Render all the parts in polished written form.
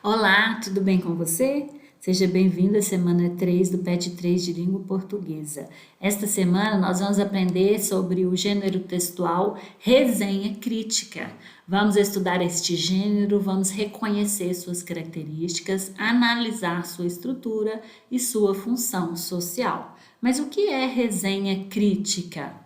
Olá, tudo bem com você? Seja bem-vindo à semana 3 do PET 3 de Língua Portuguesa. Esta semana nós vamos aprender sobre o gênero textual resenha crítica. Vamos estudar este gênero, vamos reconhecer suas características, analisar sua estrutura e sua função social. Mas o que é resenha crítica?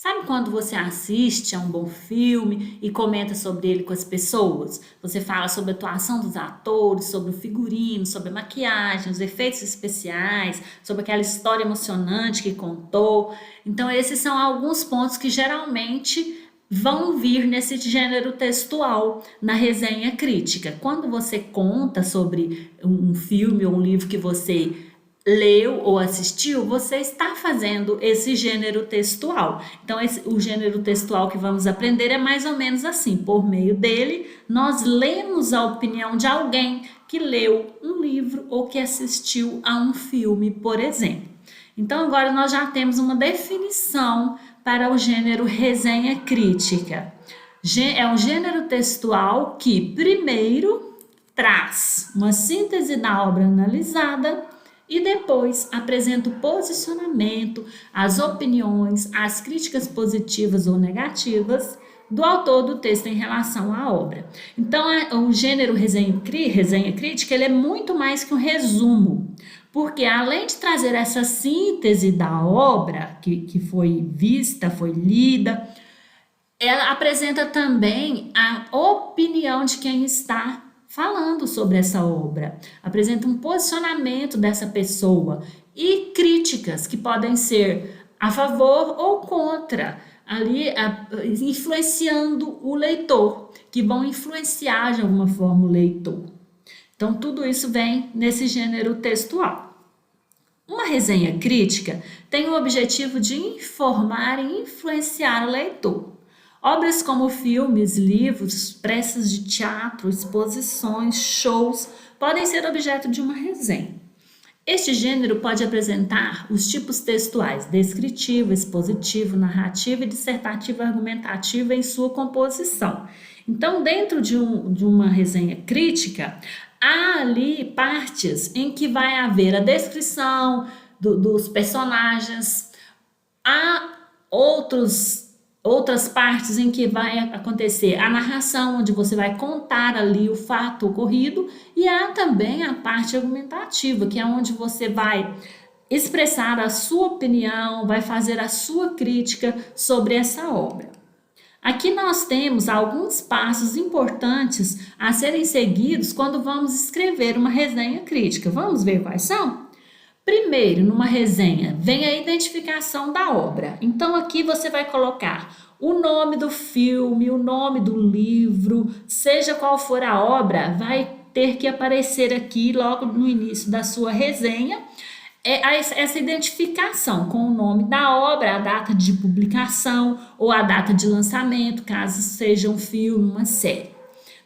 Sabe quando você assiste a um bom filme e comenta sobre ele com as pessoas? Você fala sobre a atuação dos atores, sobre o figurino, sobre a maquiagem, os efeitos especiais, sobre aquela história emocionante que contou. Então, esses são alguns pontos que geralmente vão vir nesse gênero textual, na resenha crítica. Quando você conta sobre um filme ou um livro que você leu ou assistiu, você está fazendo esse gênero textual. Então, o gênero textual que vamos aprender é mais ou menos assim. Por meio dele, nós lemos a opinião de alguém que leu um livro ou que assistiu a um filme, por exemplo. Então, agora nós já temos uma definição para o gênero resenha crítica. É um gênero textual que, primeiro, traz uma síntese da obra analisada e depois apresenta o posicionamento, as opiniões, as críticas positivas ou negativas do autor do texto em relação à obra. Então, o gênero resenha crítica ele é muito mais que um resumo, porque além de trazer essa síntese da obra que foi vista, foi lida, ela apresenta também a opinião de quem está falando sobre essa obra, apresenta um posicionamento dessa pessoa e críticas que podem ser a favor ou contra, ali influenciando o leitor, que vão influenciar de alguma forma o leitor. Então, tudo isso vem nesse gênero textual. Uma resenha crítica tem o objetivo de informar e influenciar o leitor. Obras como filmes, livros, peças de teatro, exposições, shows podem ser objeto de uma resenha. Este gênero pode apresentar os tipos textuais descritivo, expositivo, narrativo e dissertativo argumentativo em sua composição. Então, dentro de uma resenha crítica, há ali partes em que vai haver a descrição dos personagens, há outras partes em que vai acontecer a narração, onde você vai contar ali o fato ocorrido, e há também a parte argumentativa, que é onde você vai expressar a sua opinião, vai fazer a sua crítica sobre essa obra. Aqui nós temos alguns passos importantes a serem seguidos quando vamos escrever uma resenha crítica. Vamos ver quais são? Primeiro, numa resenha, vem a identificação da obra. Então, aqui você vai colocar o nome do filme, o nome do livro, seja qual for a obra, vai ter que aparecer aqui logo no início da sua resenha essa identificação com o nome da obra, a data de publicação ou a data de lançamento, caso seja um filme, uma série.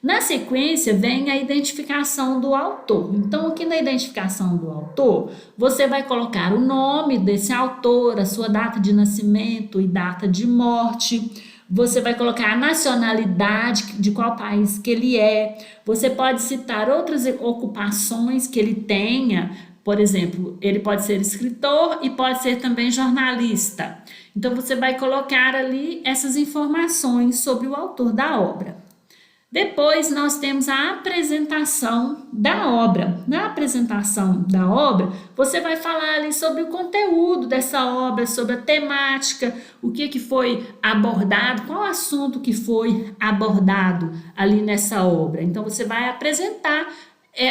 Na sequência, vem a identificação do autor. Então, aqui na identificação do autor, você vai colocar o nome desse autor, a sua data de nascimento e data de morte. Você vai colocar a nacionalidade, de qual país que ele é. Você pode citar outras ocupações que ele tenha. Por exemplo, ele pode ser escritor e pode ser também jornalista. Então, você vai colocar ali essas informações sobre o autor da obra. Depois nós temos a apresentação da obra. Na apresentação da obra, você vai falar ali sobre o conteúdo dessa obra, sobre a temática, o que foi abordado, qual assunto que foi abordado ali nessa obra. Então você vai apresentar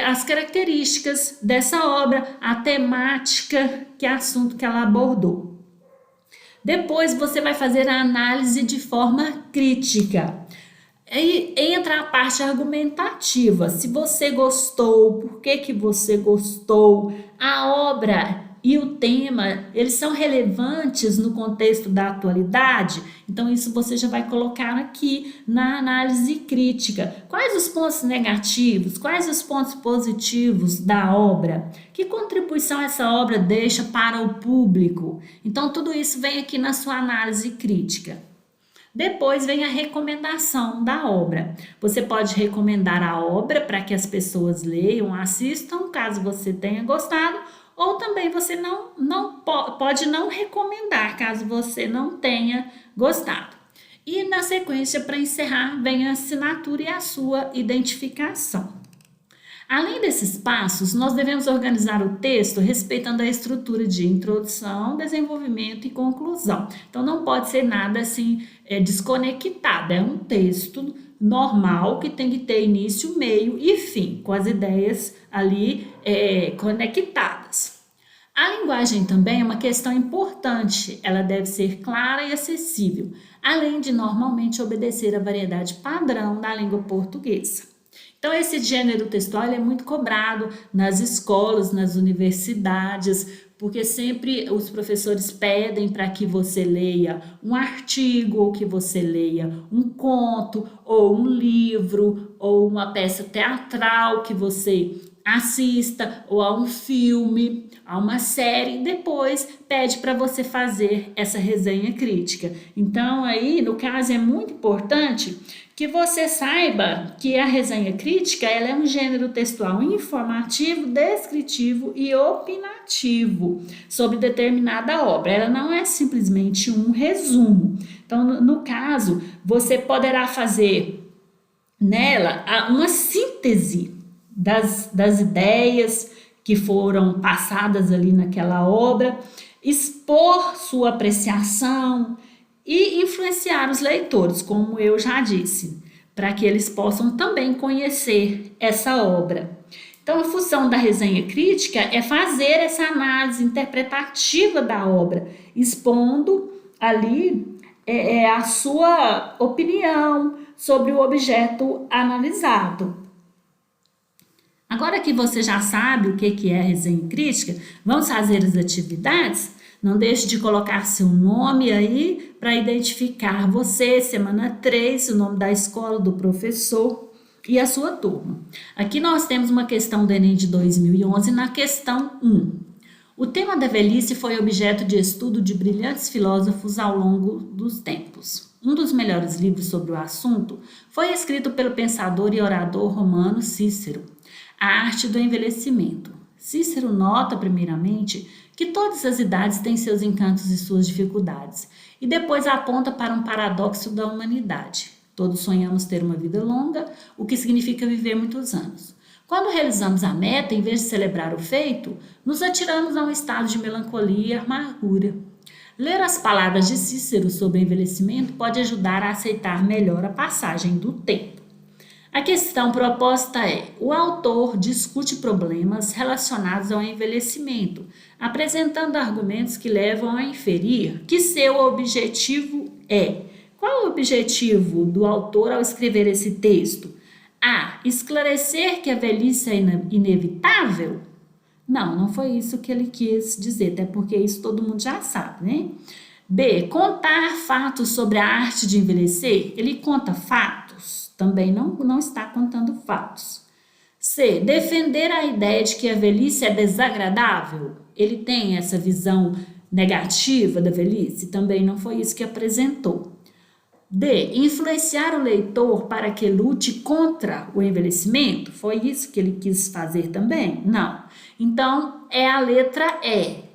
as características dessa obra, a temática, que é assunto que ela abordou. Depois você vai fazer a análise de forma crítica. Aí entra a parte argumentativa. Se você gostou, por que você gostou, a obra e o tema, eles são relevantes no contexto da atualidade? Então, isso você já vai colocar aqui na análise crítica. Quais os pontos negativos? Quais os pontos positivos da obra? Que contribuição essa obra deixa para o público? Então, tudo isso vem aqui na sua análise crítica. Depois vem a recomendação da obra. Você pode recomendar a obra para que as pessoas leiam, assistam, caso você tenha gostado, ou também você pode não recomendar, caso você não tenha gostado. E na sequência, para encerrar, vem a assinatura e a sua identificação. Além desses passos, nós devemos organizar o texto respeitando a estrutura de introdução, desenvolvimento e conclusão. Então, não pode ser nada assim desconectado. É um texto normal que tem que ter início, meio e fim, com as ideias ali conectadas. A linguagem também é uma questão importante. Ela deve ser clara e acessível, além de normalmente obedecer à variedade padrão da língua portuguesa. Então, esse gênero textual é muito cobrado nas escolas, nas universidades, porque sempre os professores pedem para que você leia um artigo, ou que você leia um conto, ou um livro, ou uma peça teatral que você assista, ou a um filme, a uma série, depois pede para você fazer essa resenha crítica. Então, aí, no caso, é muito importante que você saiba que a resenha crítica ela é um gênero textual informativo, descritivo e opinativo sobre determinada obra. Ela não é simplesmente um resumo. Então, no caso, você poderá fazer nela uma síntese das ideias que foram passadas ali naquela obra, expor sua apreciação e influenciar os leitores, como eu já disse, para que eles possam também conhecer essa obra. Então, a função da resenha crítica é fazer essa análise interpretativa da obra, expondo ali a sua opinião sobre o objeto analisado. Agora que você já sabe o que é a resenha crítica, vamos fazer as atividades? Não deixe de colocar seu nome aí para identificar você, semana 3, o nome da escola, do professor e a sua turma. Aqui nós temos uma questão do Enem de 2011 na questão 1. O tema da velhice foi objeto de estudo de brilhantes filósofos ao longo dos tempos. Um dos melhores livros sobre o assunto foi escrito pelo pensador e orador romano Cícero, A Arte do Envelhecimento. Cícero nota, primeiramente, que todas as idades têm seus encantos e suas dificuldades, e depois aponta para um paradoxo da humanidade. Todos sonhamos ter uma vida longa, o que significa viver muitos anos. Quando realizamos a meta, em vez de celebrar o feito, nos atiramos a um estado de melancolia e amargura. Ler as palavras de Cícero sobre envelhecimento pode ajudar a aceitar melhor a passagem do tempo. A questão proposta é: o autor discute problemas relacionados ao envelhecimento, apresentando argumentos que levam a inferir que seu objetivo é. Qual é o objetivo do autor ao escrever esse texto? A. Esclarecer que a velhice é inevitável? Não foi isso que ele quis dizer, até porque isso todo mundo já sabe, né? B. Contar fatos sobre a arte de envelhecer? Ele conta fatos? Também não está contando fatos. C. Defender a ideia de que a velhice é desagradável? Ele tem essa visão negativa da velhice? Também não foi isso que apresentou. D. Influenciar o leitor para que lute contra o envelhecimento? Foi isso que ele quis fazer também? Não. Então, é a letra E.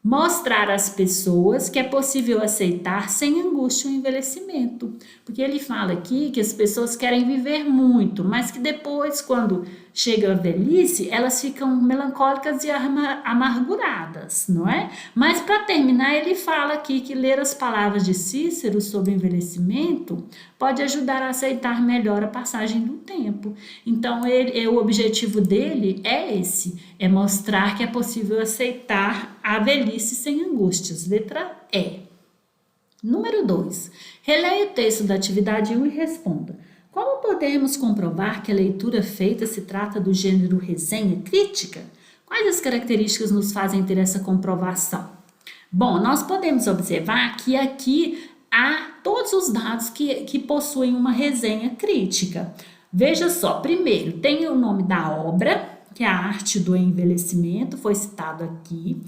Mostrar às pessoas que é possível aceitar sem angústia o envelhecimento. Porque ele fala aqui que as pessoas querem viver muito, mas que depois, quando chega a velhice, elas ficam melancólicas e amarguradas, não é? Mas para terminar, ele fala aqui que ler as palavras de Cícero sobre envelhecimento pode ajudar a aceitar melhor a passagem do tempo. Então, o objetivo dele é esse, é mostrar que é possível aceitar a velhice sem angústias. Letra E. Número 2. Releia o texto da atividade 1 e responda: como podemos comprovar que a leitura feita se trata do gênero resenha crítica? Quais as características nos fazem ter essa comprovação? Bom, nós podemos observar que aqui há todos os dados que possuem uma resenha crítica. Veja só, primeiro, tem o nome da obra, que é A Arte do Envelhecimento, foi citado aqui.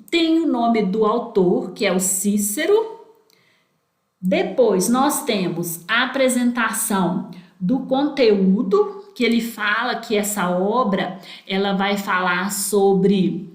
Tem o nome do autor, que é o Cícero. Depois nós temos a apresentação do conteúdo, que ele fala que essa obra ela vai falar sobre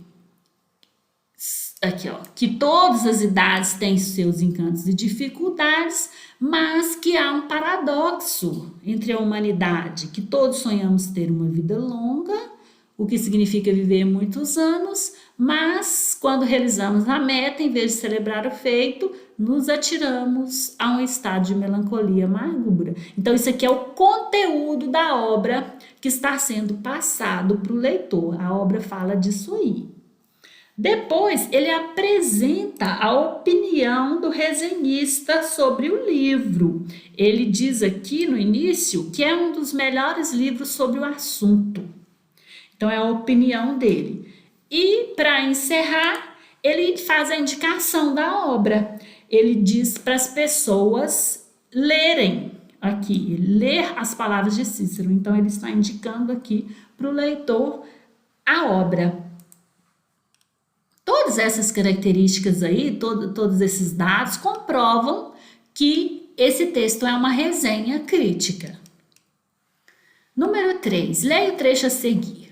aqui, ó, que todas as idades têm seus encantos e dificuldades, mas que há um paradoxo entre a humanidade, que todos sonhamos ter uma vida longa, o que significa viver muitos anos, mas quando realizamos a meta, em vez de celebrar o feito, nos atiramos a um estado de melancolia e amargura. Então, isso aqui é o conteúdo da obra que está sendo passado para o leitor. A obra fala disso aí. Depois, ele apresenta a opinião do resenhista sobre o livro. Ele diz aqui no início que é um dos melhores livros sobre o assunto. Então, é a opinião dele. E, para encerrar, ele faz a indicação da obra. Ele diz para as pessoas lerem aqui, ler as palavras de Cícero. Então, ele está indicando aqui para o leitor a obra. Todas essas características aí, todos esses dados comprovam que esse texto é uma resenha crítica. Número 3, leia o trecho a seguir.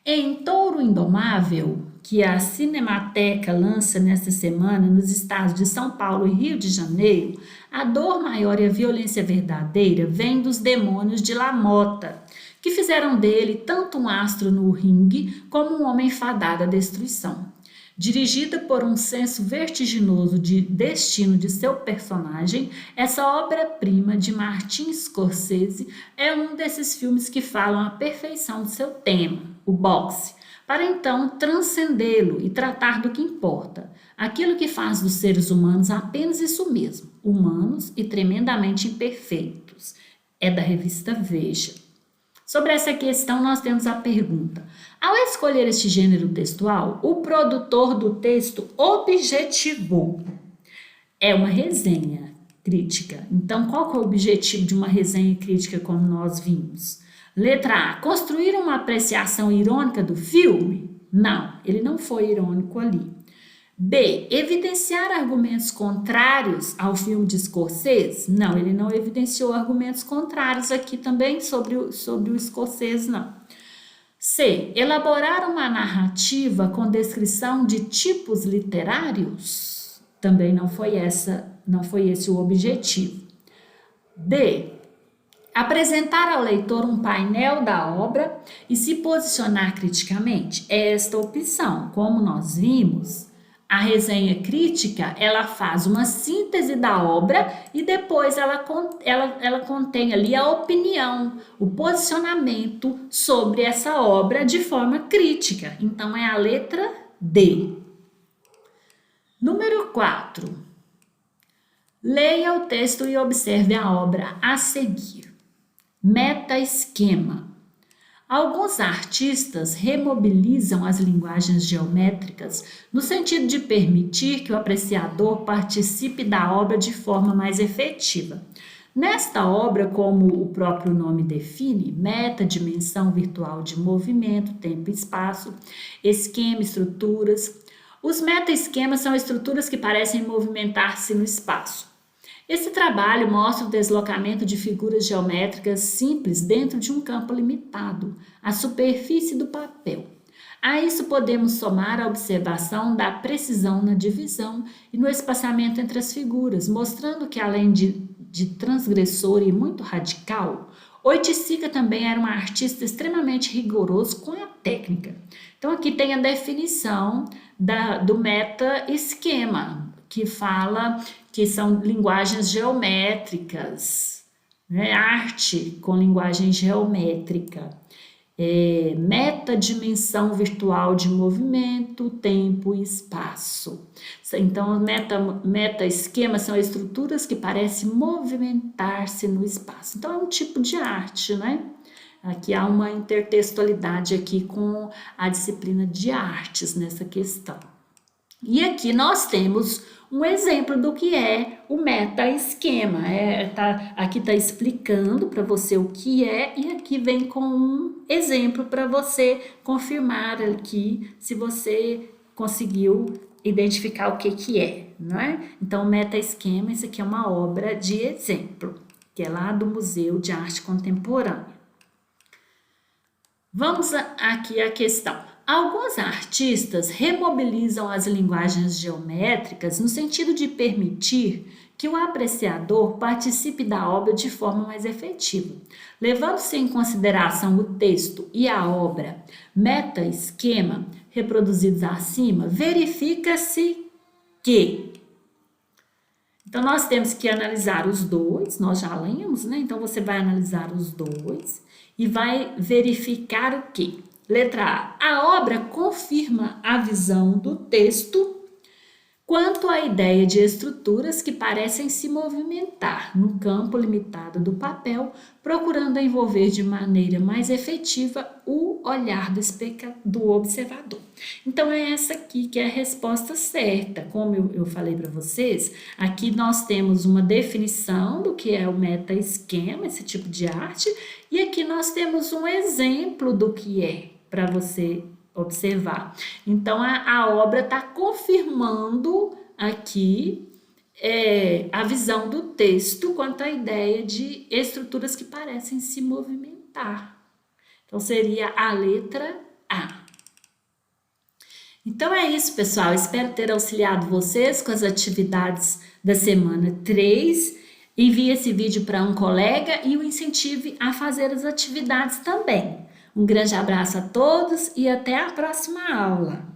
Em Touro Indomável, que a Cinemateca lança nesta semana nos estados de São Paulo e Rio de Janeiro, a dor maior e a violência verdadeira vem dos demônios de LaMotta, que fizeram dele tanto um astro no ringue como um homem fadado à destruição. Dirigida por um senso vertiginoso de destino de seu personagem, essa obra-prima de Martin Scorsese é um desses filmes que falam a perfeição de seu tema, o boxe, para então transcendê-lo e tratar do que importa, aquilo que faz dos seres humanos apenas isso mesmo, humanos e tremendamente imperfeitos. É da revista Veja. Sobre essa questão, nós temos a pergunta: ao escolher este gênero textual, o produtor do texto objetivou. É uma resenha crítica. Então, qual que é o objetivo de uma resenha crítica, como nós vimos? Letra A: construir uma apreciação irônica do filme? Não, ele não foi irônico ali. B. Evidenciar argumentos contrários ao filme de Scorsese? Não, ele não evidenciou argumentos contrários aqui também sobre o Scorsese, não. C. Elaborar uma narrativa com descrição de tipos literários? Também não foi esse o objetivo. D. Apresentar ao leitor um painel da obra e se posicionar criticamente? Esta opção, como nós vimos, a resenha crítica, ela faz uma síntese da obra e depois ela contém ali a opinião, o posicionamento sobre essa obra de forma crítica. Então, é a letra D. Número 4. Leia o texto e observe a obra a seguir. Meta-esquema. Alguns artistas remobilizam as linguagens geométricas no sentido de permitir que o apreciador participe da obra de forma mais efetiva. Nesta obra, como o próprio nome define, meta, dimensão virtual de movimento, tempo e espaço, esquema, estruturas. Os meta-esquemas são estruturas que parecem movimentar-se no espaço. Esse trabalho mostra o deslocamento de figuras geométricas simples dentro de um campo limitado, a superfície do papel. A isso podemos somar a observação da precisão na divisão e no espaçamento entre as figuras, mostrando que além de transgressor e muito radical, Oiticica também era um artista extremamente rigoroso com a técnica. Então aqui tem a definição do meta-esquema, que fala que são linguagens geométricas, né? Arte com linguagem geométrica, metadimensão virtual de movimento, tempo e espaço. Então, meta-esquemas são estruturas que parecem movimentar-se no espaço. Então, é um tipo de arte, né? Aqui há uma intertextualidade aqui com a disciplina de artes nessa questão. E aqui nós temos um exemplo do que é o meta-esquema. Aqui está explicando para você o que é e aqui vem com um exemplo para você confirmar aqui se você conseguiu identificar o que que é, não é? Então, o meta-esquema, isso aqui é uma obra de exemplo, que é lá do Museu de Arte Contemporânea. Vamos aqui à questão. Alguns artistas remobilizam as linguagens geométricas no sentido de permitir que o apreciador participe da obra de forma mais efetiva. Levando-se em consideração o texto e a obra meta-esquema reproduzidos acima, verifica-se que... Então, nós temos que analisar os dois, nós já lemos, né? Então, você vai analisar os dois e vai verificar o quê? Letra A. A obra confirma a visão do texto quanto à ideia de estruturas que parecem se movimentar no campo limitado do papel, procurando envolver de maneira mais efetiva o olhar do observador. Então, é essa aqui que é a resposta certa. Como eu falei para vocês, aqui nós temos uma definição do que é o meta-esquema, esse tipo de arte, e aqui nós temos um exemplo do que é, para você observar. Então, a obra está confirmando aqui a visão do texto quanto à ideia de estruturas que parecem se movimentar. Então, seria a letra A. Então, é isso, pessoal. Espero ter auxiliado vocês com as atividades da semana 3. Envie esse vídeo para um colega e o incentive a fazer as atividades também. Um grande abraço a todos e até a próxima aula!